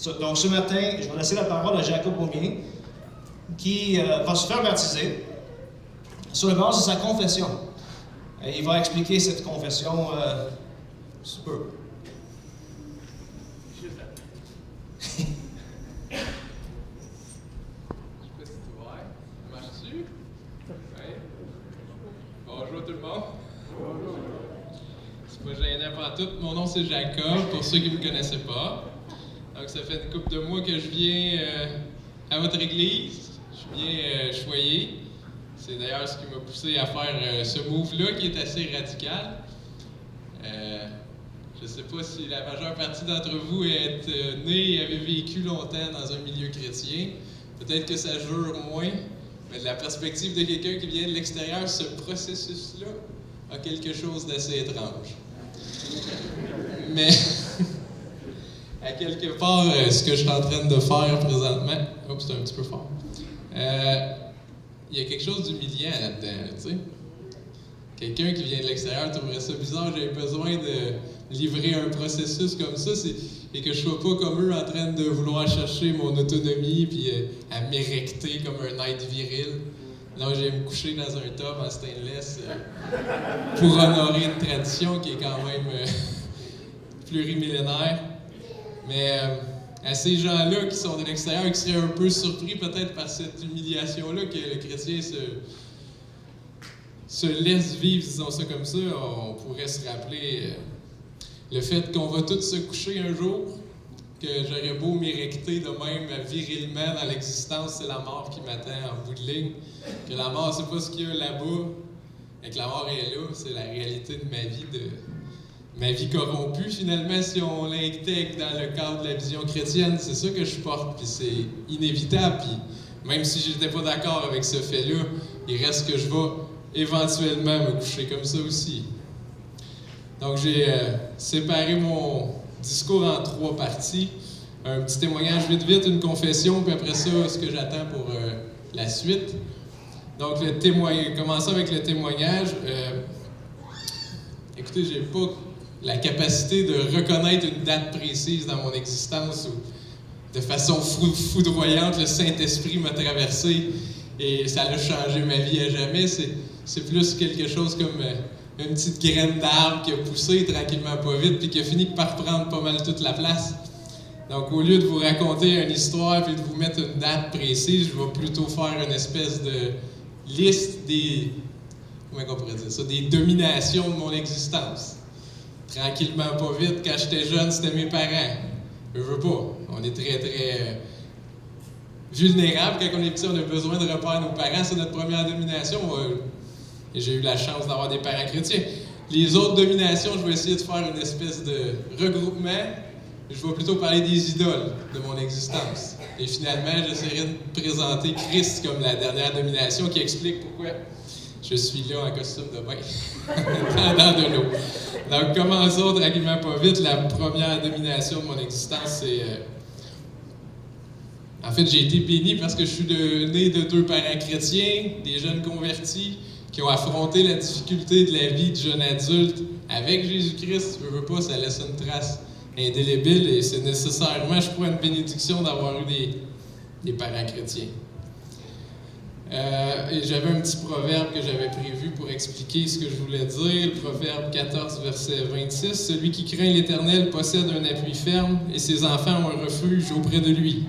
Donc ce matin, je vais laisser la parole à Jacob Beaumier, qui va se faire baptiser sur la base de sa confession. Et il va expliquer cette confession sous peu. Je sais pas si tu vois. Ça marche-tu? Oui. Bonjour tout le monde. Bonjour. C'est pas gênant pantoute. Mon nom c'est Jacob, pour ceux qui ne me connaissaient pas. Donc ça fait une couple de mois que je viens à votre église. Je viens choyer. C'est d'ailleurs ce qui m'a poussé à faire ce move-là qui est assez radical. Je ne sais pas si la majeure partie d'entre vous êtes nés et avez vécu longtemps dans un milieu chrétien. Peut-être que ça jure moins, mais de la perspective de quelqu'un qui vient de l'extérieur, ce processus-là a quelque chose d'assez étrange. Mais, à quelque part, ce que je suis en train de faire présentement... Oups, c'est un petit peu fort. Il y a quelque chose d'humiliant là-dedans, tu sais. Quelqu'un qui vient de l'extérieur trouverait ça bizarre, j'avais besoin de livrer un processus comme ça, et que je sois pas comme eux en train de vouloir chercher mon autonomie puis à m'érecter comme un être viril. Non, je vais me coucher dans un tub en stainless pour honorer une tradition qui est quand même plurimillénaire. Mais à ces gens-là qui sont de l'extérieur, qui seraient un peu surpris peut-être par cette humiliation-là que le chrétien se laisse vivre, disons ça comme ça, on pourrait se rappeler le fait qu'on va tous se coucher un jour, que j'aurais beau m'érecter de même virilement dans l'existence, c'est la mort qui m'attend en bout de ligne, que la mort c'est pas ce qu'il y a là-bas, et que la mort est là, c'est la réalité de ma vie corrompue finalement si on l'intègre dans le cadre de la vision chrétienne, c'est ça que je porte, puis c'est inévitable, puis même si j'étais pas d'accord avec ce fait-là, il reste que je vais éventuellement me coucher comme ça aussi. Donc j'ai séparé mon discours en 3 parties. Un petit témoignage vite, une confession, puis après ça, ce que j'attends pour la suite. Donc commençons avec le témoignage. Écoutez, j'ai pas la capacité de reconnaître une date précise dans mon existence où, de façon foudroyante, le Saint-Esprit m'a traversé et ça a changé ma vie à jamais. C'est plus quelque chose comme une petite graine d'arbre qui a poussé tranquillement pas vite puis qui a fini par prendre pas mal toute la place. Donc au lieu de vous raconter une histoire puis de vous mettre une date précise, je vais plutôt faire une espèce de liste comment on pourrait dire ça, des dominations de mon existence. Tranquillement pas vite, quand j'étais jeune, c'était mes parents. Je veux pas. On est très, très vulnérable. Quand on est petit, on a besoin de repères nos parents. C'est notre première domination. Et j'ai eu la chance d'avoir des parents chrétiens. Les autres dominations, je vais essayer de faire une espèce de regroupement. Je vais plutôt parler des idoles de mon existence. Et finalement, j'essaierai de présenter Christ comme la dernière domination qui explique pourquoi je suis là en costume de bain, dans de l'eau. Donc, commençons tranquillement pas vite. La première domination de mon existence, c'est... En fait, j'ai été béni parce que je suis né de 2 parents chrétiens, des jeunes convertis, qui ont affronté la difficulté de la vie de jeune adulte avec Jésus-Christ. Je veux pas, ça laisse une trace indélébile et c'est nécessairement, je crois, une bénédiction d'avoir eu des parents chrétiens. Et j'avais un petit proverbe que j'avais prévu pour expliquer ce que je voulais dire. Le proverbe 14, verset 26. « Celui qui craint l'Éternel possède un appui ferme et ses enfants ont un refuge auprès de lui. »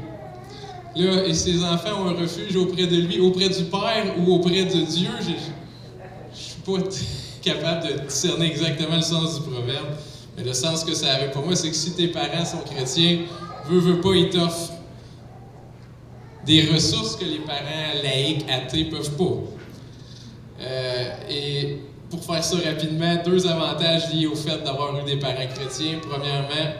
Là, et ses enfants ont un refuge auprès de lui, auprès du Père ou auprès de Dieu. Je suis pas capable de discerner exactement le sens du proverbe. Mais le sens que ça avait pour moi, c'est que si tes parents sont chrétiens, veux pas, ils t'offrent des ressources que les parents laïcs, athées, peuvent pas. Et pour faire ça rapidement, 2 avantages liés au fait d'avoir eu des parents chrétiens. Premièrement,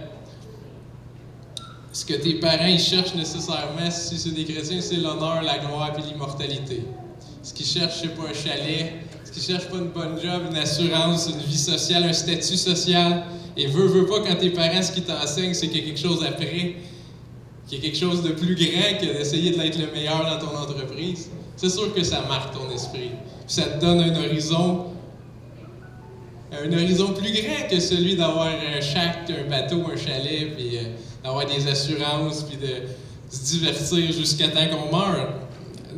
ce que tes parents ils cherchent nécessairement, si c'est des chrétiens, c'est l'honneur, la gloire et l'immortalité. Ce qu'ils cherchent, c'est pas un chalet. Ce qu'ils cherchent, pas une bonne job, une assurance, une vie sociale, un statut social. Et veux pas, quand tes parents, ce qu'ils t'enseignent, c'est qu'il y a quelque chose après, qu'il y a quelque chose de plus grand que d'essayer d'être le meilleur dans ton entreprise. C'est sûr que ça marque ton esprit. Puis ça te donne un horizon plus grand que celui d'avoir un shack, un bateau, un chalet, puis d'avoir des assurances, puis de se divertir jusqu'à temps qu'on meure.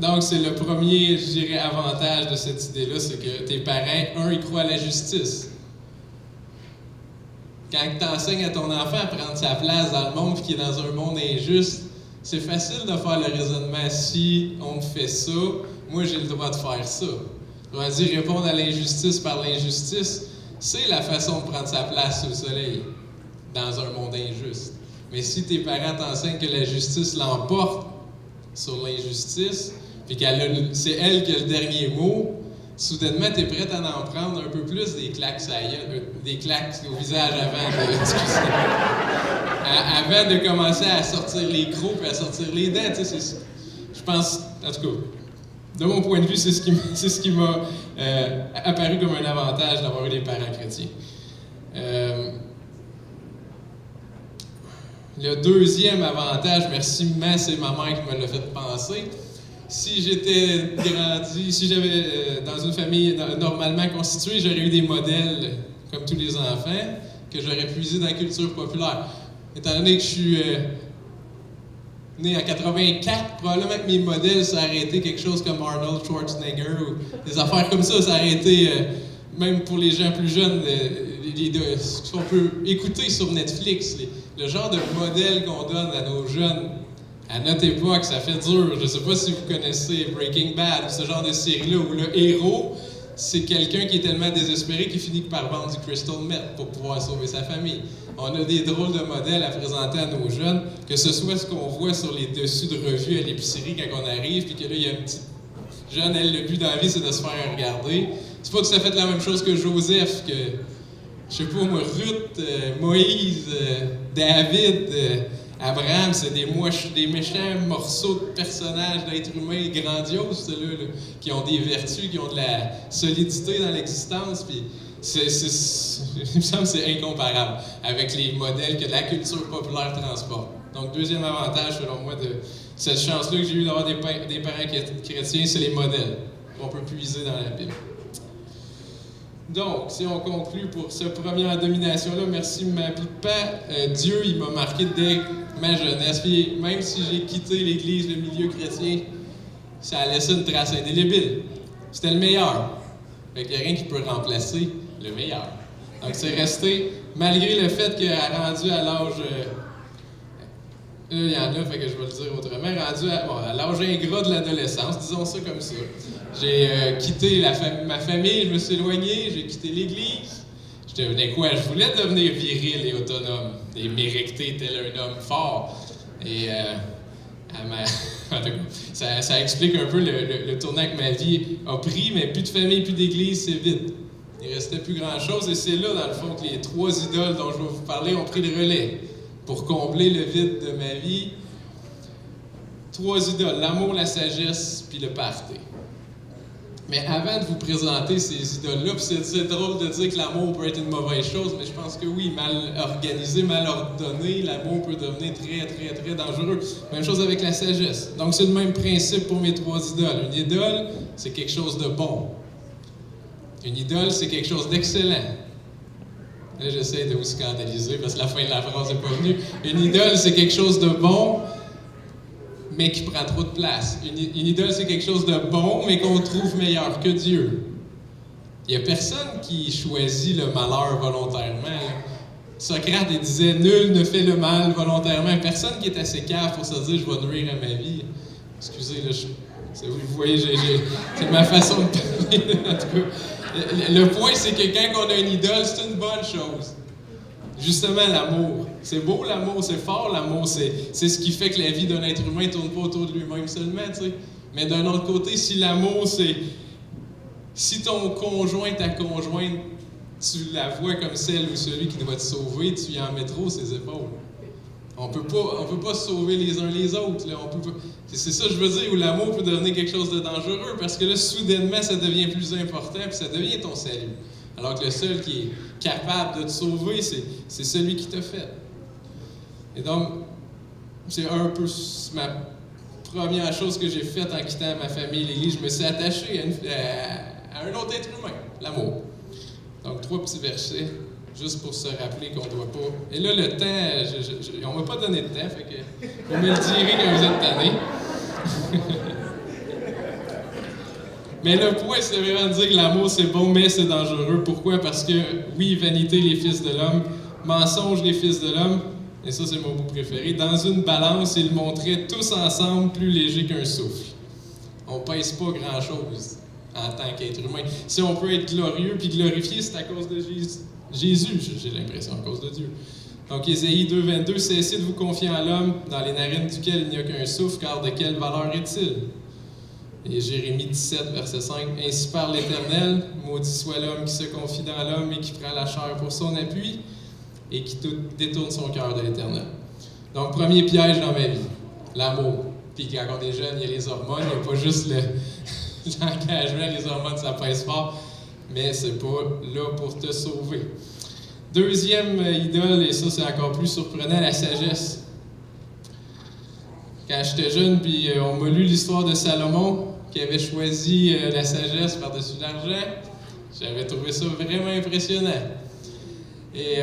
Donc, c'est le premier, je dirais, avantage de cette idée-là, c'est que tes parents, ils croient à la justice. Quand tu enseignes à ton enfant à prendre sa place dans le monde, puis qu'il est dans un monde injuste, c'est facile de faire le raisonnement. Si on me fait ça, moi j'ai le droit de faire ça. On va dire répondre à l'injustice par l'injustice, c'est la façon de prendre sa place sous le soleil dans un monde injuste. Mais si tes parents t'enseignent que la justice l'emporte sur l'injustice, puis c'est elle qui a le dernier mot, soudainement, tu es prête à en prendre un peu plus des claques des claques au visage avant de commencer à sortir les crocs et à sortir les dents. Je pense, en tout cas, de mon point de vue, c'est ce qui m'a apparu comme un avantage d'avoir eu des parents chrétiens. Le deuxième avantage, merci maman, c'est ma mère qui me l'a fait penser. Si j'avais dans une famille normalement constituée, j'aurais eu des modèles, comme tous les enfants, que j'aurais puisé dans la culture populaire. Étant donné que je suis né en 84, probablement que mes modèles, ça aurait été quelque chose comme Arnold Schwarzenegger ou des affaires comme ça. Ça aurait été, même pour les gens plus jeunes, ce qu'on peut écouter sur Netflix, le genre de modèle qu'on donne à nos jeunes. À notre époque, ça fait dur. Je ne sais pas si vous connaissez Breaking Bad ou ce genre de série-là où le héros, c'est quelqu'un qui est tellement désespéré qu'il finit par vendre du crystal meth pour pouvoir sauver sa famille. On a des drôles de modèles à présenter à nos jeunes, que ce soit ce qu'on voit sur les dessus de revues à l'épicerie quand on arrive, puis que là, il y a une petite jeune, elle, le but dans la vie, c'est de se faire regarder. C'est pas tout à fait la même chose que Joseph, que, je sais pas moi, Ruth, Moïse, David, Abraham, c'est des méchants morceaux de personnages d'êtres humains grandioses, ceux-là, qui ont des vertus, qui ont de la solidité dans l'existence, puis il me semble que c'est incomparable avec les modèles que la culture populaire transporte. Donc, deuxième avantage, selon moi, de cette chance-là que j'ai eu d'avoir des parents chrétiens, c'est les modèles qu'on peut puiser dans la Bible. Donc, si on conclut pour cette première domination-là, merci ma papa, Dieu, il m'a marqué dès ma jeunesse. Puis même si j'ai quitté l'Église, le milieu chrétien, ça a laissé une trace indélébile. C'était le meilleur. Fait qu'il n'y a rien qui peut remplacer le meilleur. Donc, c'est resté, malgré le fait qu'il a rendu à l'âge... il y en a, fait que je vais le dire autrement, rendu à l'âge ingrat de l'adolescence, disons ça comme ça. J'ai quitté ma famille, je me suis éloigné, j'ai quitté l'Église. Je devenais quoi? Je voulais devenir viril et autonome, et m'érecter tel un homme fort. Et ça explique un peu le tournant que ma vie a pris, mais plus de famille, plus d'Église, c'est vite. Il ne restait plus grand-chose, et c'est là, dans le fond, que les trois idoles dont je vais vous parler ont pris le relais. Pour combler le vide de ma vie, trois idoles, l'amour, la sagesse, puis le party. Mais avant de vous présenter ces idoles-là, puis c'est drôle de dire que l'amour peut être une mauvaise chose, mais je pense que oui, mal organisé, mal ordonné, l'amour peut devenir très, très, très dangereux. Même chose avec la sagesse. Donc c'est le même principe pour mes trois idoles. Une idole, c'est quelque chose de bon. Une idole, c'est quelque chose d'excellent. Là, j'essaie de vous scandaliser parce que la fin de la phrase n'est pas venue. Une idole, c'est quelque chose de bon, mais qui prend trop de place. Une idole, c'est quelque chose de bon, mais qu'on trouve meilleur que Dieu. Il n'y a personne qui choisit le malheur volontairement. Socrate, il disait « Nul ne fait le mal volontairement ». Personne qui est assez cave pour se dire « Je vais nuire à ma vie ». Excusez, là, vous voyez, c'est ma façon de parler, en tout cas. Le point, c'est que quand on a une idole, c'est une bonne chose. Justement, l'amour. C'est beau l'amour, c'est fort l'amour, c'est ce qui fait que la vie d'un être humain ne tourne pas autour de lui-même seulement, tu sais. Mais d'un autre côté, si l'amour, c'est... Si ton conjoint, ta conjointe, tu la vois comme celle ou celui qui doit te sauver, tu y en mets trop ses épaules. On peut pas se sauver les uns les autres. Là. C'est ça que je veux dire, où l'amour peut devenir quelque chose de dangereux, parce que là, soudainement, ça devient plus important, puis ça devient ton salut. Alors que le seul qui est capable de te sauver, c'est celui qui t'a fait. Et donc, c'est un peu ma première chose que j'ai faite en quittant ma famille, l'Église. Je me suis attaché à un autre être humain, l'amour. Donc, 3 petits versets. juste pour se rappeler qu'on ne doit pas... Et là, le temps, on ne m'a pas donné de temps, fait que vous me le direz quand vous êtes tanné. Mais le point, c'est vraiment de dire que l'amour, c'est bon, mais c'est dangereux. Pourquoi? Parce que, oui, vanité, les fils de l'homme, mensonge, les fils de l'homme, et ça, c'est mon bout préféré, dans une balance, ils montraient tous ensemble plus légers qu'un souffle. On ne pèse pas grand-chose en tant qu'être humain. Si on peut être glorieux puis glorifié, c'est à cause de Jésus, j'ai l'impression, à cause de Dieu. Donc, Ésaïe 2,22, « Cessez de vous confier en l'homme, dans les narines duquel il n'y a qu'un souffle, car de quelle valeur est-il? » Et Jérémie 17, verset 5, « Ainsi parle l'Éternel, maudit soit l'homme qui se confie dans l'homme et qui prend la chair pour son appui, et qui détourne son cœur de l'Éternel. » Donc, premier piège dans ma vie, l'amour. Puis quand on est jeune, il y a les hormones, il n'y a pas juste l'engagement, les hormones, ça pèse fort, mais c'est pas là pour te sauver. Deuxième idole, et ça c'est encore plus surprenant, la sagesse. Quand j'étais jeune, puis on m'a lu l'histoire de Salomon, qui avait choisi la sagesse par-dessus l'argent, j'avais trouvé ça vraiment impressionnant. Et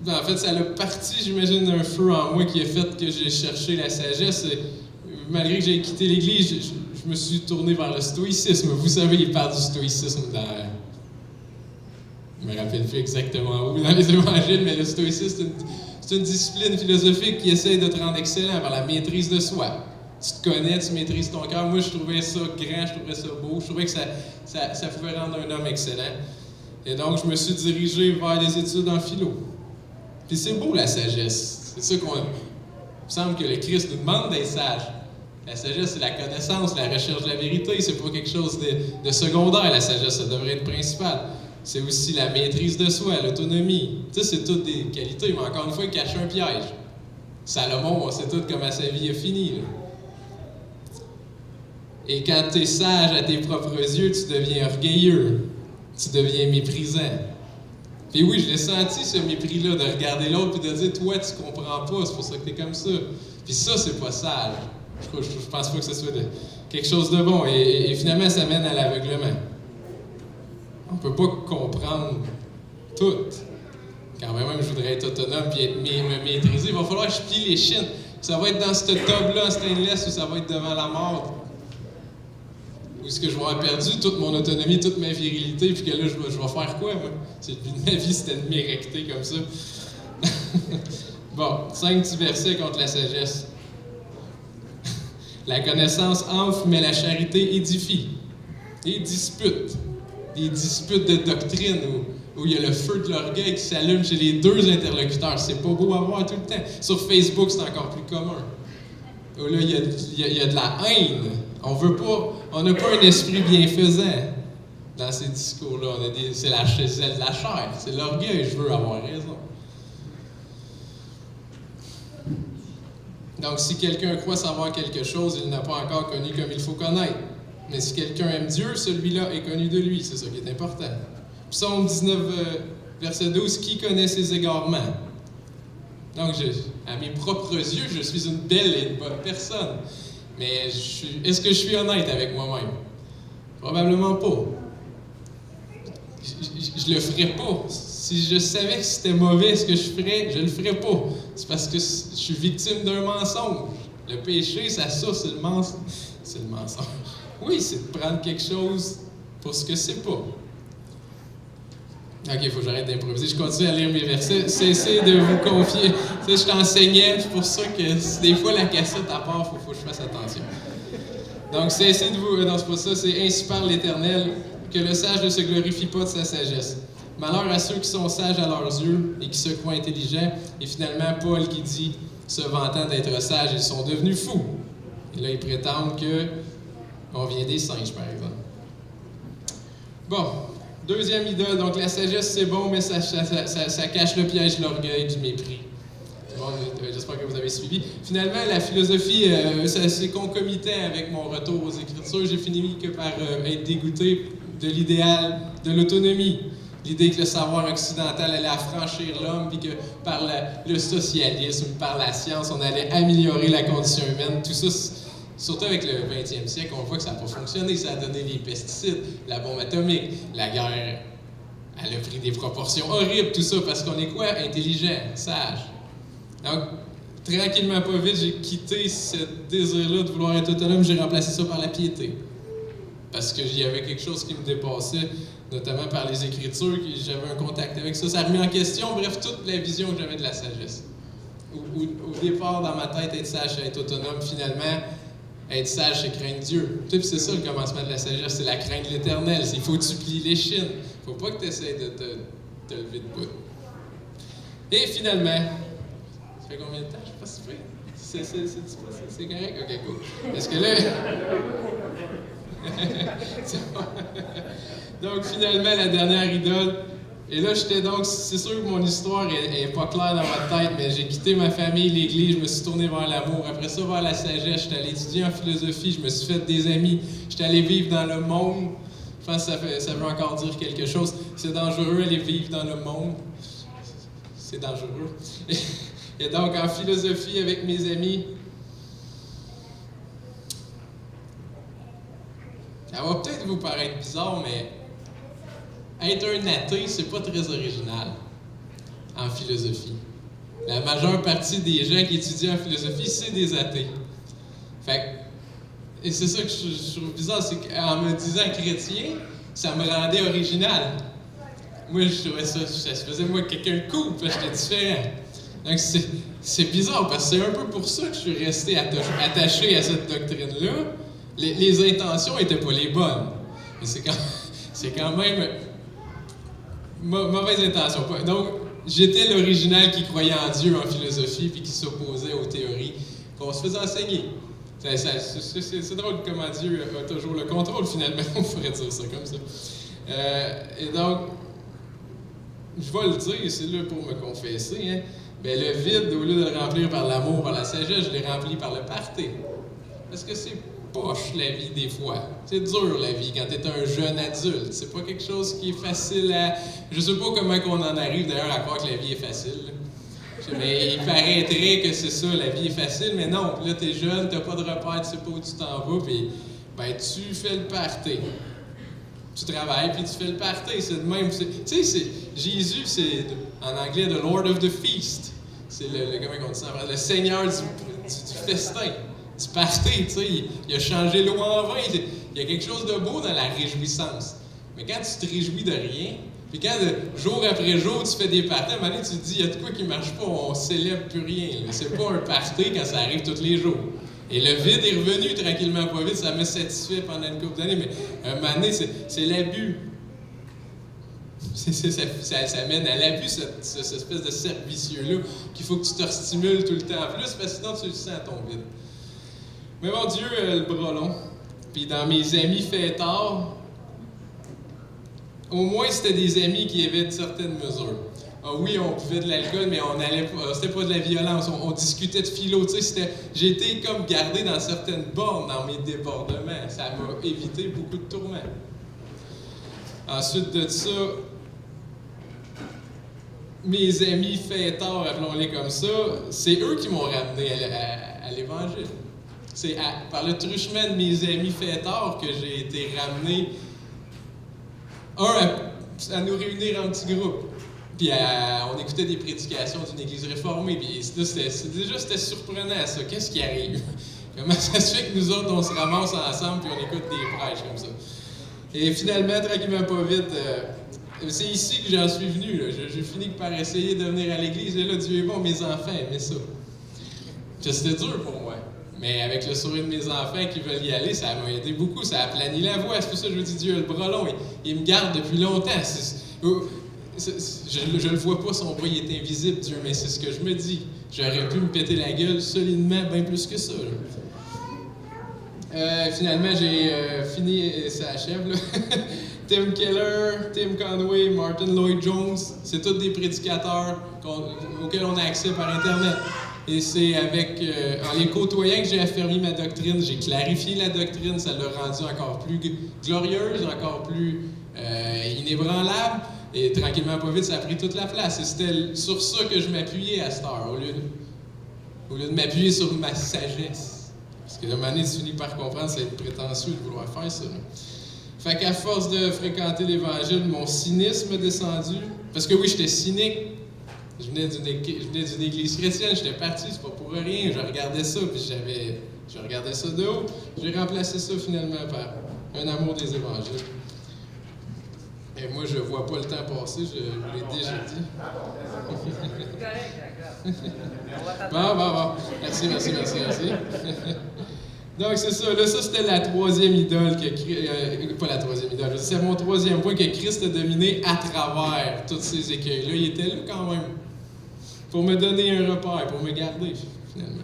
en fait, ça a parti, j'imagine, d'un feu en moi qui a fait que j'ai cherché la sagesse. Et, malgré que j'ai quitté l'Église, je me suis tourné vers le stoïcisme. Vous savez, il parle du stoïcisme dans... Je me rappelle plus exactement où dans les évangiles, mais le stoïcisme, c'est une discipline philosophique qui essaie de te rendre excellent par la maîtrise de soi. Tu te connais, tu maîtrises ton cœur. Moi, je trouvais ça grand, je trouvais ça beau. Je trouvais que ça pouvait rendre un homme excellent. Et donc, je me suis dirigé vers les études en philo. Puis c'est beau, la sagesse. C'est ça qu'on... Il me semble que le Christ nous demande d'être sage. La sagesse, c'est la connaissance, la recherche de la vérité. C'est pas quelque chose de secondaire, la sagesse. Ça devrait être principal. C'est aussi la maîtrise de soi, l'autonomie. Tu sais, c'est toutes des qualités, mais encore une fois, il cache un piège. Salomon, on sait tout comment sa vie a fini. Là. Et quand tu es sage à tes propres yeux, tu deviens orgueilleux. Tu deviens méprisant. Puis oui, je l'ai senti, ce mépris-là, de regarder l'autre et de dire « Toi, tu comprends pas, c'est pour ça que tu es comme ça. » Puis ça, c'est pas sage. Je pense pas que ce soit quelque chose de bon. Et finalement, ça mène à l'aveuglement. On ne peut pas comprendre tout. Quand même, je voudrais être autonome et me maîtriser. Il va falloir que je plie les chines. Ça va être dans ce tub-là, en stainless, ou ça va être devant la mort. Ou est-ce que je vais avoir perdu toute mon autonomie, toute ma virilité, puis que là, je vais faire quoi, moi? C'est le but de ma vie, c'était de m'érecter comme ça. Bon, 5 petits versets contre la sagesse. La connaissance enfle, mais la charité édifie. Des disputes de doctrine où il y a le feu de l'orgueil qui s'allume chez les deux interlocuteurs. C'est pas beau à voir tout le temps. Sur Facebook, c'est encore plus commun. Où là, il y a de la haine. On n'a pas un esprit bienfaisant dans ces discours-là. C'est de la chair, c'est l'orgueil, je veux avoir raison. Donc, si quelqu'un croit savoir quelque chose, il n'a pas encore connu comme il faut connaître. Mais si quelqu'un aime Dieu, celui-là est connu de lui. C'est ça qui est important. Psaume 19, verset 12, « Qui connaît ses égarements? » Donc, à mes propres yeux, je suis une belle et une bonne personne. Mais est-ce que je suis honnête avec moi-même? Probablement pas. Je le ferais pas. Si je savais que c'était mauvais ce que je ferais, je le ferais pas. C'est parce que je suis victime d'un mensonge. Le péché, ça c'est le mensonge. C'est le mensonge. Oui, c'est de prendre quelque chose pour ce que c'est pas. OK, il faut que j'arrête d'improviser. Je continue à lire mes versets. Cessez de vous confier. Tu sais, je t'enseignais, c'est pour ça que des fois la cassette à part, il faut que je fasse attention. Donc, cessez de vous... non, c'est pas ça. C'est « Ainsi parle l'Éternel, que le sage ne se glorifie pas de sa sagesse. Malheur à ceux qui sont sages à leurs yeux et qui se croient intelligents. » Et finalement, Paul qui dit, se vantant d'être sage, ils sont devenus fous. Et là, ils prétendent qu'on vient des singes, par exemple. Bon. Deuxième idole, donc la sagesse c'est bon, mais ça cache le piège de l'orgueil, du mépris. Bon, j'espère que vous avez suivi. Finalement, la philosophie, c'est concomitant avec mon retour aux Écritures. J'ai fini par être dégoûté de l'idéal de l'autonomie. L'idée que le savoir occidental allait affranchir l'homme, puis que par le socialisme, par la science, on allait améliorer la condition humaine. Tout ça, surtout avec le 20e siècle, on voit que ça n'a pas fonctionné. Ça a donné les pesticides, la bombe atomique, la guerre elle a pris des proportions horribles, tout ça, parce qu'on est quoi? Intelligent, sage. Donc, tranquillement, pas vite, j'ai quitté ce désir-là de vouloir être autonome, j'ai remplacé ça par la piété. Parce qu'il y avait quelque chose qui me dépassait, notamment par les Écritures, j'avais un contact avec ça. Ça a remis en question, bref, toute la vision que j'avais de la sagesse. Au départ, dans ma tête, être sage, c'est être autonome. Finalement, être sage, c'est craindre Dieu. Puis c'est ça le commencement de la sagesse, c'est la crainte de l'Éternel. Il faut que tu plies les chines. Il ne faut pas que tu essaies de te lever de bout. Et finalement, ça fait combien de temps? Je ne sais pas si c'est correct? Ok, cool. Est-ce que là... Donc finalement, la dernière idole. Et là, c'est sûr que mon histoire est pas claire dans ma tête, mais j'ai quitté ma famille, l'Église, je me suis tourné vers l'amour. Après ça, vers la sagesse, j'étais allé étudier en philosophie, je me suis fait des amis, j'étais allé vivre dans le monde. Je pense que ça veut encore dire quelque chose. C'est dangereux aller vivre dans le monde. C'est dangereux. Et donc, en philosophie, avec mes amis, ça va peut-être vous paraître bizarre, mais être un athée, c'est pas très original en philosophie. La majeure partie des gens qui étudient en philosophie, c'est des athées. Et c'est ça que je trouve bizarre, c'est qu'en me disant chrétien, ça me rendait original. Moi, je trouvais ça faisait moi quelqu'un de cool, parce que j'étais différent. Donc c'est bizarre, parce que c'est un peu pour ça que je suis resté attaché à cette doctrine-là. Les intentions n'étaient pas les bonnes. Mais c'est quand même mauvaise intention. Donc, j'étais l'original qui croyait en Dieu en philosophie puis qui s'opposait aux théories qu'on se faisait enseigner. C'est drôle comment Dieu a toujours le contrôle, finalement, on pourrait dire ça comme ça. Et donc, je vais le dire, c'est là pour me confesser, hein, mais le vide, au lieu de le remplir par l'amour, par la sagesse, je l'ai rempli par le party. Parce que c'est poche la vie des fois. C'est dur la vie quand tu es un jeune adulte. C'est pas quelque chose qui est facile à... Je sais pas comment on en arrive d'ailleurs à croire que la vie est facile. Mais il paraîtrait que c'est ça, la vie est facile, mais non. Puis là, t'es jeune, t'as pas de repère, tu sais pas où tu t'en vas, puis ben tu fais le party. Tu travailles, puis tu fais le party. C'est de même. Tu sais, Jésus, c'est en anglais « the Lord of the feast ». C'est comment on dit ça en français? Le Seigneur du festin. Du party, tu sais, il a changé l'eau en vin. Il y a quelque chose de beau dans la réjouissance. Mais quand tu te réjouis de rien, puis quand jour après jour tu fais des parties, à un moment donné tu te dis, il y a de quoi qui ne marche pas, on célèbre plus rien. C'est pas un party quand ça arrive tous les jours. Et le vide est revenu tranquillement pas vite, ça m'a satisfait pendant une couple d'années, mais à un moment donné, c'est l'abus. Ça mène à l'abus, cette espèce de cercle vicieux-là, qu'il faut que tu te stimules tout le temps en plus, parce que sinon tu le sens ton vide. Mais mon Dieu, le bras long. Puis dans mes amis fêtards, au moins c'était des amis qui avaient de certaines mesures. Ah oui, on buvait de l'alcool, mais on allait pas, c'était pas de la violence, on discutait de philo, tu sais, j'ai été comme gardé dans certaines bornes dans mes débordements. Ça m'a évité beaucoup de tourments. Ensuite de ça, mes amis fêtards, appelons-les comme ça, c'est eux qui m'ont ramené à l'Évangile. C'est par le truchement de mes amis fêtards que j'ai été ramené, à nous réunir en petits groupes. Puis on écoutait des prédications d'une église réformée. Puis là, c'était surprenant, ça. Qu'est-ce qui arrive? Comment ça se fait que nous autres, on se ramasse ensemble puis on écoute des prêches comme ça? Et finalement, tranquillement pas vite, c'est ici que j'en suis venu. J'ai fini par essayer de venir à l'église. Et là, Dieu est bon, mes enfants aimaient ça. C'était dur pour moi. Mais avec le sourire de mes enfants qui veulent y aller, ça m'a aidé beaucoup. Ça a aplani la voie. C'est pour ça que je vous dis, Dieu a le bras long. Il me garde depuis longtemps. Je le vois pas, son bras il est invisible, Dieu, mais c'est ce que je me dis. J'aurais pu me péter la gueule solidement, bien plus que ça. Finalement, j'ai fini, ça achève, là. Tim Keller, Tim Conway, Martin Lloyd-Jones, c'est tous des prédicateurs auxquels on a accès par Internet. Et c'est en les côtoyant que j'ai affermi ma doctrine, j'ai clarifié la doctrine, ça l'a rendue encore plus glorieuse, encore plus inébranlable. Et tranquillement, pas vite, ça a pris toute la place. Et c'était sur ça que je m'appuyais à cette heure, au lieu de m'appuyer sur ma sagesse. Parce que à un moment donné, tu finis par comprendre, c'est être prétentieux de vouloir faire ça. Fait qu'à force de fréquenter l'Évangile, mon cynisme est descendu. Parce que oui, j'étais cynique. Je venais d'une église chrétienne, j'étais parti, c'est pas pour rien. Je regardais ça, puis je regardais ça de haut. J'ai remplacé ça finalement par un amour des Évangiles. Et moi, je vois pas le temps passer, je l'ai déjà dit. Bon. Merci. Donc, c'est ça. Là, ça, c'était la troisième idole pas la troisième idole. C'est mon troisième point que Christ a dominé à travers tous ces écueils-là. Il était là quand même. Pour me donner un repère, pour me garder, finalement.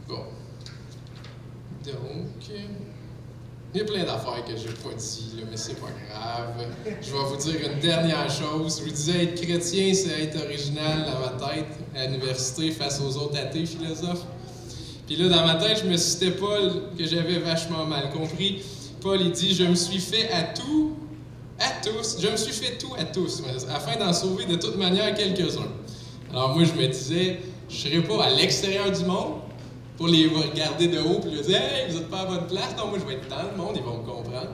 Bon. Donc, il y a plein d'affaires que je n'ai pas dit, là, mais c'est pas grave. Je vais vous dire une dernière chose. Je vous disais, être chrétien, c'est être original dans ma tête à l'université face aux autres athées philosophes. Puis là, dans ma tête, je me citais Paul, que j'avais vachement mal compris. Paul, il dit « Je me suis fait à tous, je me suis fait tout à tous, afin d'en sauver de toute manière quelques-uns. » Alors moi, je me disais, je ne serais pas à l'extérieur du monde pour les regarder de haut et leur dire « Hey, vous n'êtes pas à bonne place. » Non, moi, je vais être dans le monde, ils vont me comprendre.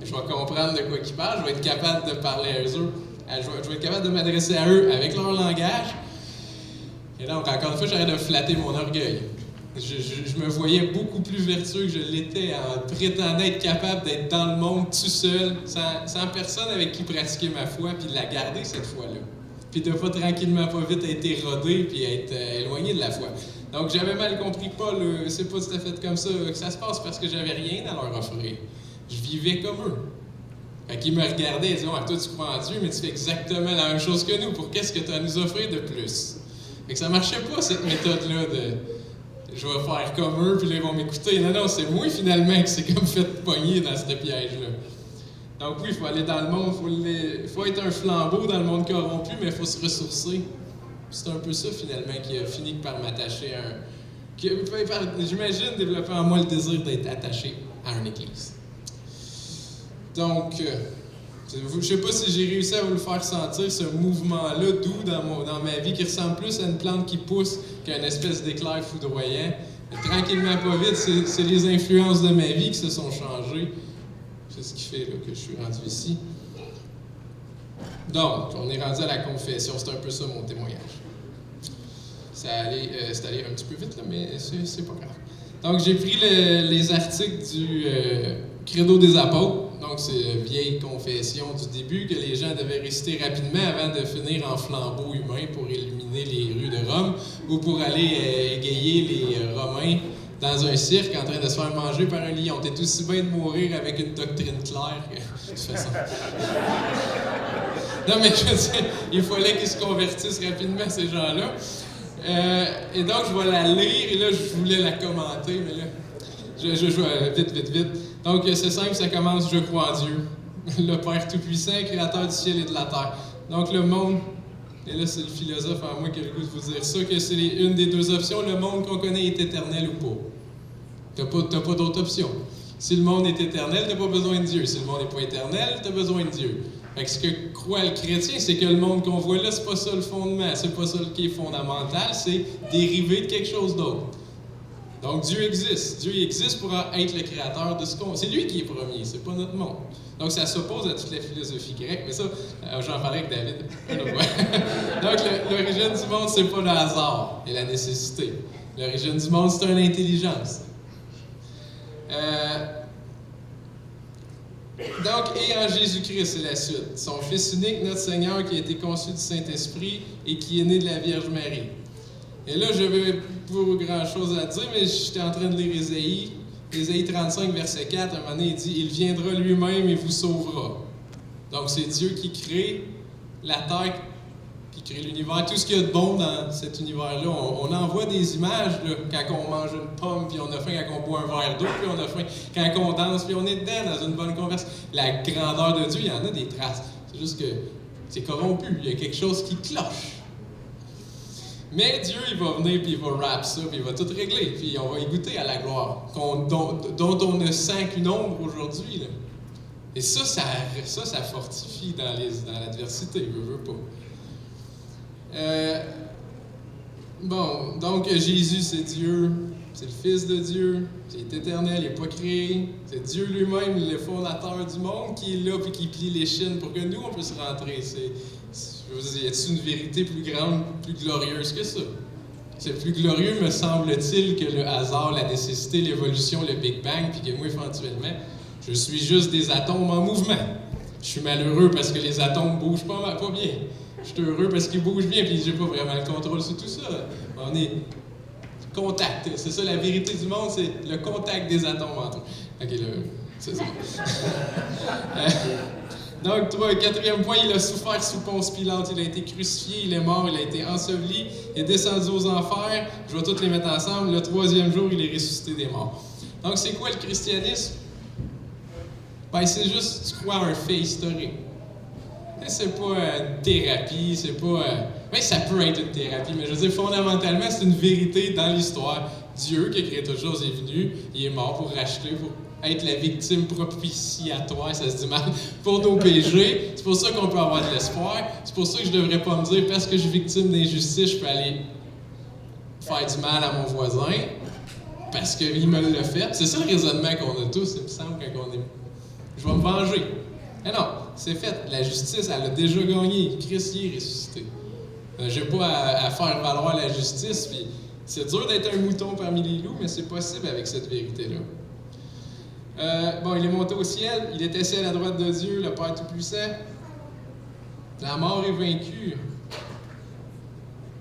Et je vais comprendre de quoi ils parlent, je vais être capable de parler à eux. Je vais être capable de m'adresser à eux avec leur langage. Et donc, encore une fois, j'arrête de flatter mon orgueil. Je me voyais beaucoup plus vertueux que je l'étais en prétendant être capable d'être dans le monde tout seul, sans personne avec qui pratiquer ma foi, puis de la garder cette foi-là. Puis de pas tranquillement, pas vite être érodé, puis être éloigné de la foi. Donc j'avais mal compris que Paul, c'est pas tout à fait comme ça que ça se passe, parce que j'avais rien à leur offrir. Je vivais comme eux. Fait qu'ils me regardaient et disaient « toi tu crois en Dieu, mais tu fais exactement la même chose que nous, pour qu'est-ce que tu as à nous offrir de plus? » Fait que ça marchait pas, cette méthode-là de je vais faire comme eux, puis là, ils vont m'écouter. Non, c'est moi, finalement, qui s'est comme fait pogner dans ce piège-là. Donc oui, il faut aller dans le monde, il faut être un flambeau dans le monde corrompu, mais il faut se ressourcer. C'est un peu ça, finalement, qui a fini par m'attacher à j'imagine, développer en moi le désir d'être attaché à une église. Donc, je ne sais pas si j'ai réussi à vous le faire sentir, ce mouvement-là doux dans ma vie, qui ressemble plus à une plante qui pousse qu'à une espèce d'éclair foudroyant. Mais tranquillement, pas vite, c'est les influences de ma vie qui se sont changées. C'est ce qui fait là, que je suis rendu ici. Donc, on est rendu à la confession. C'est un peu ça mon témoignage. C'est allé un petit peu vite, là, mais c'est pas grave. Donc, j'ai pris les articles du Credo des apôtres. Donc, c'est une vieille confession du début que les gens devaient réciter rapidement avant de finir en flambeau humain pour illuminer les rues de Rome ou pour aller égayer les Romains dans un cirque en train de se faire manger par un lion. T'es aussi bien de mourir avec une doctrine claire que de toute façon. Non, mais je veux dire, il fallait qu'ils se convertissent rapidement, ces gens-là. Et donc, je vais la lire, et là, je voulais la commenter, mais là, je vite. Donc, c'est simple, ça commence « Je crois en Dieu, le Père Tout-Puissant, Créateur du ciel et de la terre. » Donc, le monde, et là, c'est le philosophe en moi qui a le goût de vous dire ça, que c'est une des deux options, le monde qu'on connaît est éternel ou pas. T'as pas d'autre option. Si le monde est éternel, t'as pas besoin de Dieu. Si le monde n'est pas éternel, t'as besoin de Dieu. Fait que ce que croit le chrétien, c'est que le monde qu'on voit là, c'est pas ça le fondement, c'est pas ça qui est fondamental, c'est dérivé de quelque chose d'autre. Donc Dieu existe. Dieu existe pour être le créateur de ce qu'on... C'est lui qui est premier, c'est pas notre monde. Donc ça s'oppose à toute la philosophie grecque, mais ça, j'en parlais avec David. Donc l'origine du monde, c'est pas le hasard et la nécessité. L'origine du monde, c'est une intelligence. Donc, et en Jésus-Christ, c'est la suite. Son Fils unique, notre Seigneur, qui a été conçu du Saint-Esprit et qui est né de la Vierge Marie. Et là, je n'avais pas grand-chose à dire, mais j'étais en train de lire Ésaïe 35, verset 4. À un moment donné, il dit « Il viendra lui-même et vous sauvera. » Donc, c'est Dieu qui crée la terre, qui crée l'univers. Tout ce qu'il y a de bon dans cet univers-là, on en voit des images là, quand on mange une pomme, puis on a faim, quand on boit un verre d'eau, puis on a faim, quand on danse, puis on est dedans dans une bonne converse. La grandeur de Dieu, il y en a des traces. C'est juste que c'est corrompu. Il y a quelque chose qui cloche. Mais Dieu, il va venir, puis il va wrap ça, puis il va tout régler, puis on va y goûter à la gloire, dont on ne sent qu'une ombre aujourd'hui. Là. Et ça fortifie dans l'adversité, veut pas. Bon, donc Jésus, c'est Dieu. c'est le Fils de Dieu, c'est éternel, il n'est pas créé. C'est Dieu lui-même, le fondateur du monde, qui est là et qui plie les chaînes pour que nous, on puisse rentrer. Je veux dire, y a-t-il une vérité plus grande, plus glorieuse que ça? C'est plus glorieux, me semble-t-il, que le hasard, la nécessité, l'évolution, le Big Bang, puis que moi, éventuellement, je suis juste des atomes en mouvement. Je suis malheureux parce que les atomes bougent pas bien. Je suis heureux parce qu'ils bougent bien, puis j'ai pas vraiment le contrôle sur tout ça. On est contact. C'est ça, la vérité du monde, c'est le contact des atomes entre eux. OK, là, c'est ça. Donc, quatrième point, il a souffert sous Ponce Pilate. Il a été crucifié, il est mort, il a été enseveli, il est descendu aux enfers. Je vais toutes les mettre ensemble. Le troisième jour, il est ressuscité des morts. Donc, c'est quoi le christianisme? Ben, c'est juste, tu crois à un fait historique. C'est pas une thérapie, c'est pas... Ben, ça peut être une thérapie, mais je veux dire, fondamentalement, c'est une vérité dans l'histoire. Dieu, qui a créé toutes choses, est venu, il est mort pour racheter, pour être la victime propitiatoire, ça se dit mal, pour nos péchés. C'est pour ça qu'on peut avoir de l'espoir. C'est pour ça que je devrais pas me dire, parce que je suis victime d'injustice, je peux aller faire du mal à mon voisin, parce qu'il me l'a fait. C'est ça le raisonnement qu'on a tous, il me semble, quand on est... Je vais me venger. Mais non, c'est fait. La justice, elle a déjà gagné. Christ y est ressuscité. J'ai pas à faire valoir la justice, puis c'est dur d'être un mouton parmi les loups, mais c'est possible avec cette vérité-là. Bon, il est monté au ciel, il est assis à la droite de Dieu, le Père Tout-Puissant. La mort est vaincue.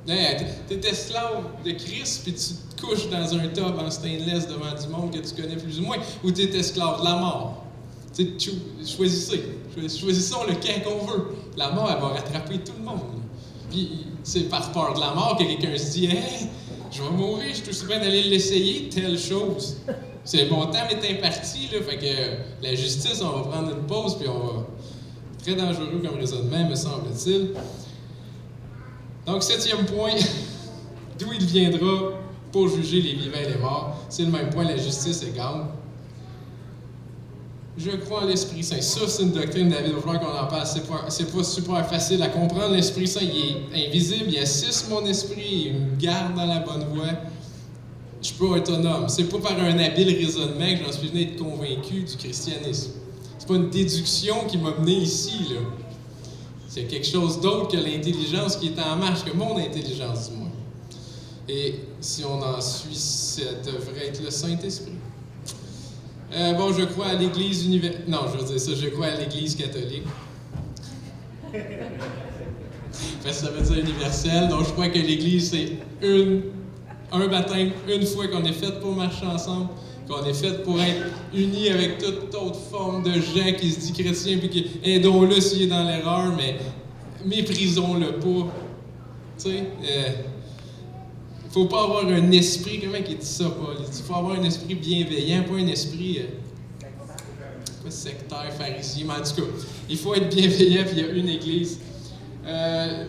T'es esclave de Christ, puis tu te couches dans un tub en stainless devant du monde que tu connais plus ou moins, ou t'es esclave de la mort. Choisissons le camp qu'on veut. La mort, elle va rattraper tout le monde. Puis c'est par peur de la mort que quelqu'un se dit « Hey, je vais mourir, je suis tout bien d'aller l'essayer, telle chose. » C'est mon temps est imparti, là, fait que la justice, on va prendre une pause, puis on va... Très dangereux comme raisonnement, me semble-t-il. Donc, septième point, d'où il viendra pour juger les vivants et les morts. C'est le même point, la justice égale. Je crois en l'Esprit Saint. Ça, c'est une doctrine, David, il va falloir qu'on en parle. C'est pas super facile à comprendre. L'Esprit Saint, il est invisible, il assiste mon esprit, il me garde dans la bonne voie. Je suis pas autonome. C'est pas par un habile raisonnement que j'en suis venu être convaincu du christianisme. C'est pas une déduction qui m'a mené ici, là. C'est quelque chose d'autre que l'intelligence qui est en marche, que mon intelligence, du moins. Et si on en suit, ça devrait être le Saint-Esprit. Bon, je crois à l'Église universelle. Non, je veux dire ça, je crois à l'Église catholique. Parce que ça veut dire universel. Donc, je crois que l'Église, c'est un baptême, une fois qu'on est fait pour marcher ensemble, qu'on est fait pour être unis avec toute autre forme de gens qui se dit chrétiens, puis qui aidons-le s'il est dans l'erreur, mais méprisons-le pas. Tu sais, il ne faut pas avoir un esprit, comment il dit ça, Paul? Il faut avoir un esprit bienveillant, pas un esprit pas sectaire, pharisien, mais en tout cas, il faut être bienveillant, puis il y a une église.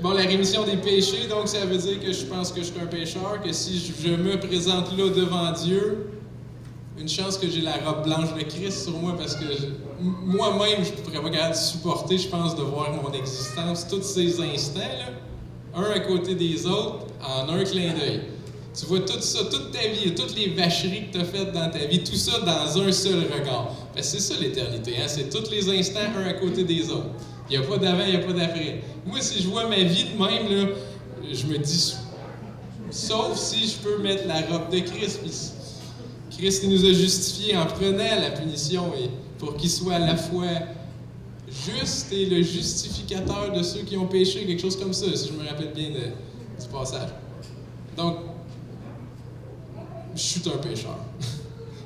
Bon, la rémission des péchés, donc ça veut dire que je pense que je suis un pécheur, que si je me présente là devant Dieu, une chance que j'ai la robe blanche de Christ sur moi, parce que moi-même, je ne pourrais pas capable de supporter, je pense, de voir mon existence, tous ces instants-là, un à côté des autres, en un clin d'œil. Tu vois tout ça, toute ta vie, toutes les vacheries que tu as faites dans ta vie, tout ça dans un seul regard. Parce que c'est ça l'éternité, hein? C'est tous les instants, un à côté des autres. Il n'y a pas d'avant, il n'y a pas d'après. Moi, si je vois ma vie de même, là, je me dis, sauf si je peux mettre la robe de Christ. Puis Christ il nous a justifiés en prenant la punition et pour qu'il soit à la fois juste et le justificateur de ceux qui ont péché, quelque chose comme ça, si je me rappelle bien du passage. Donc, je suis un pécheur.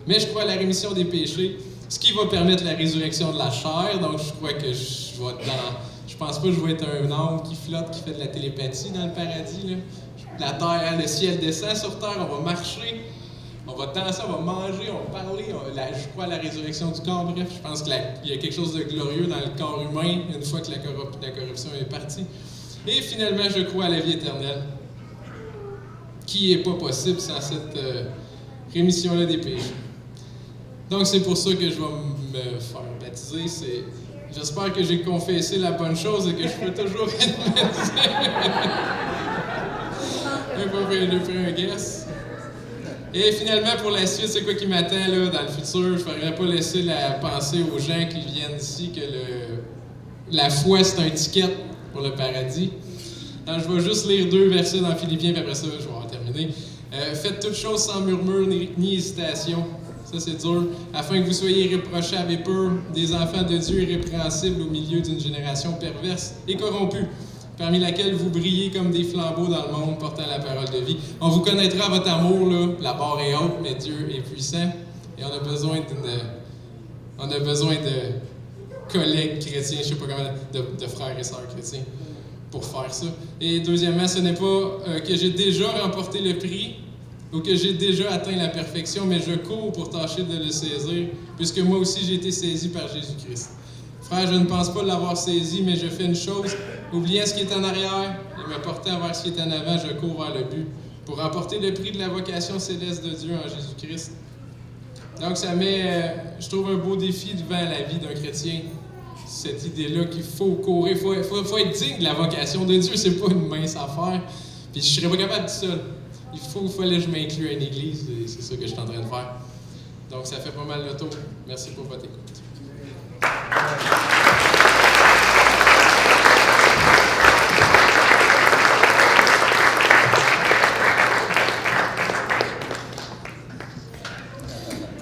Mais je crois à la rémission des péchés, ce qui va permettre la résurrection de la chair. Donc, je crois que je vais être dans... Je pense pas que je vais être un homme qui flotte, qui fait de la télépathie dans le paradis, là. La terre, le ciel descend sur terre, on va marcher, on va danser, on va manger, on va parler. Je crois à la résurrection du corps. Bref, je pense qu'il y a quelque chose de glorieux dans le corps humain une fois que la corruption est partie. Et finalement, je crois à la vie éternelle, qui n'est pas possible sans cette rémission-là des péchés. Donc, c'est pour ça que je vais me faire baptiser. J'espère que j'ai confessé la bonne chose et que je peux toujours être baptisé. J'ai pris un guess. Et finalement, pour la suite, c'est quoi qui m'attend là, dans le futur? Je ne ferais pas laisser la pensée aux gens qui viennent ici que la foi, c'est un ticket pour le paradis. Alors, je vais juste lire 2 versets dans Philippiens, puis après ça, je vais en terminer. Faites toutes choses sans murmure ni hésitation. Ça, c'est dur. Afin que vous soyez irréprochables et purs, des enfants de Dieu irrépréhensibles au milieu d'une génération perverse et corrompue, parmi laquelle vous brillez comme des flambeaux dans le monde portant la parole de vie. On vous connaîtra votre amour, là. La barre est haute, mais Dieu est puissant. Et on a besoin de collègues chrétiens, je sais pas comment, de frères et sœurs chrétiens pour faire ça. Et deuxièmement, ce n'est pas que j'ai déjà remporté le prix ou que j'ai déjà atteint la perfection, mais je cours pour tâcher de le saisir, puisque moi aussi j'ai été saisi par Jésus-Christ. Frère, je ne pense pas l'avoir saisi, mais je fais une chose, oubliant ce qui est en arrière et me portant vers ce qui est en avant, je cours vers le but, pour remporter le prix de la vocation céleste de Dieu en Jésus-Christ. Donc ça met, je trouve, un beau défi devant la vie d'un chrétien, cette idée-là qu'il faut courir, il faut être digne de la vocation de Dieu, c'est pas une mince affaire, puis je serais pas capable tout seul. Il fallait que je m'inclue à une église, et c'est ça que je suis en train de faire. Donc ça fait pas mal le tour. Merci pour votre écoute.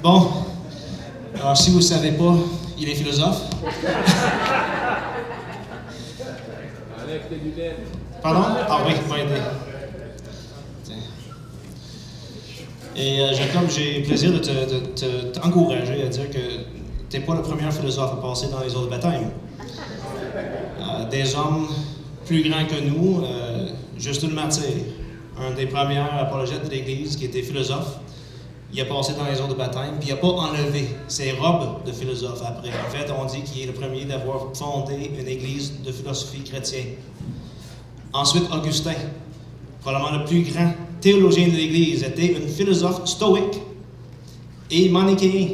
Bon, alors si vous ne savez pas, il est philosophe. Enlève tes lunettes. Pardon? Ah oui, va aider. Tiens. Et Jacob, j'ai le plaisir de t'encourager à dire que tu n'es pas le premier philosophe à passer dans les eaux de baptême. Des hommes plus grands que nous, Justin Martyr, un des premiers apologètes de l'Église qui était philosophe, il a passé dans les eaux de baptême, puis il n'a pas enlevé ses robes de philosophe après. En fait, on dit qu'il est le premier d'avoir fondé une église de philosophie chrétienne. Ensuite, Augustin, probablement le plus grand théologien de l'Église, était un philosophe stoïque et manichéen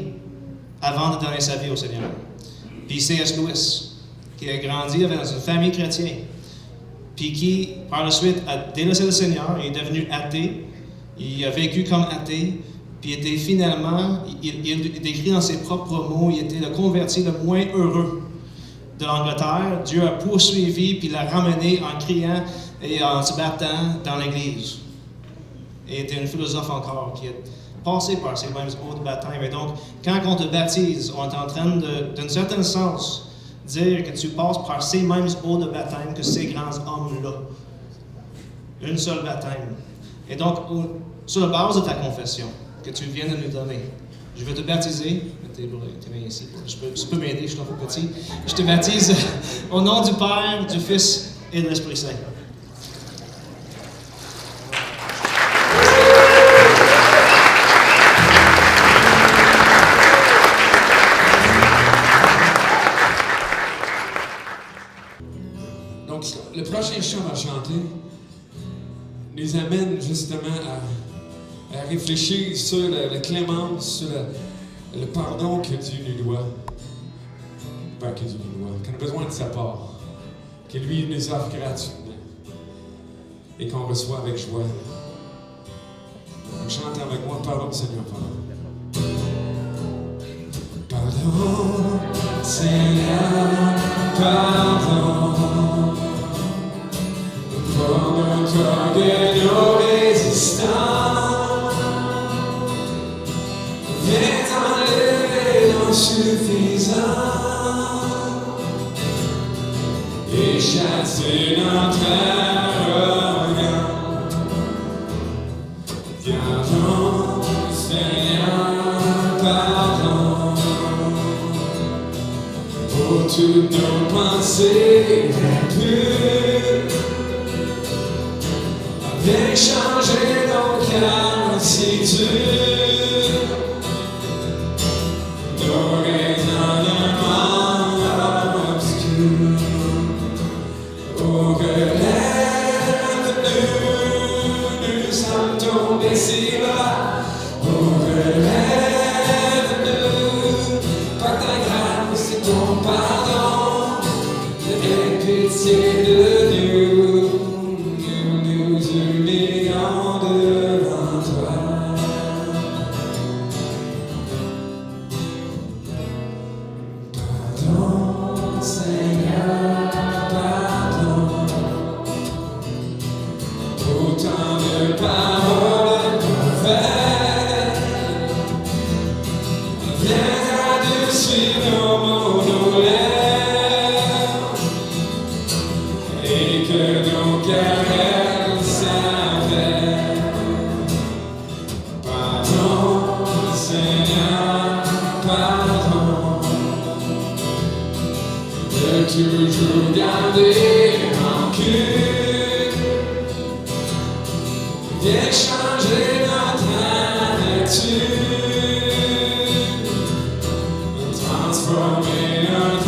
avant de donner sa vie au Seigneur. Puis C.S. Lewis, qui a grandi dans une famille chrétienne, puis qui, par la suite, a délaissé le Seigneur et est devenu athée. Il a vécu comme athée. Puis était finalement, il décrit dans ses propres mots, il était le converti le moins heureux de l'Angleterre. Dieu a poursuivi puis l'a ramené en criant et en se battant dans l'Église. Et était un philosophe encore qui est passé par ces mêmes eaux de baptême. Et donc, quand on te baptise, on est en train d'un certain sens, dire que tu passes par ces mêmes eaux de baptême que ces grands hommes-là. Une seule baptême. Et donc, sur la base de ta confession, que tu viens de nous donner. Je vais te baptiser. T'es bien ici. Tu peux m'aider, je suis un peu petit. Je te baptise au nom du Père, du Fils et de l'Esprit Saint. Donc, le prochain chant à chanter nous amène justement à réfléchir sur la clémence, sur le pardon que Dieu nous doit. Pas que Dieu nous doit, qu'on a besoin de sa part, que lui nous offre gratuitement et qu'on reçoit avec joie. Donc chante avec moi, pardon Seigneur, pardon. Pardon Seigneur, pardon pour nos torts et nos résistants. Viens enlever l'insuffisant et chasser notre arrogance. Viens-t'en, Seigneur, pardon pour toutes nos pensées impures. Viens changer nos cœurs si tu nos raisonnements obscurs. Oh, relève-nous, nous sommes tombés si bas. Oh, relève-nous, par ta grâce et ton pardon, aie pitié de nous, nous nous humilions devant toi. toujours garder rancune. Viens changer notre attitude, transformer notre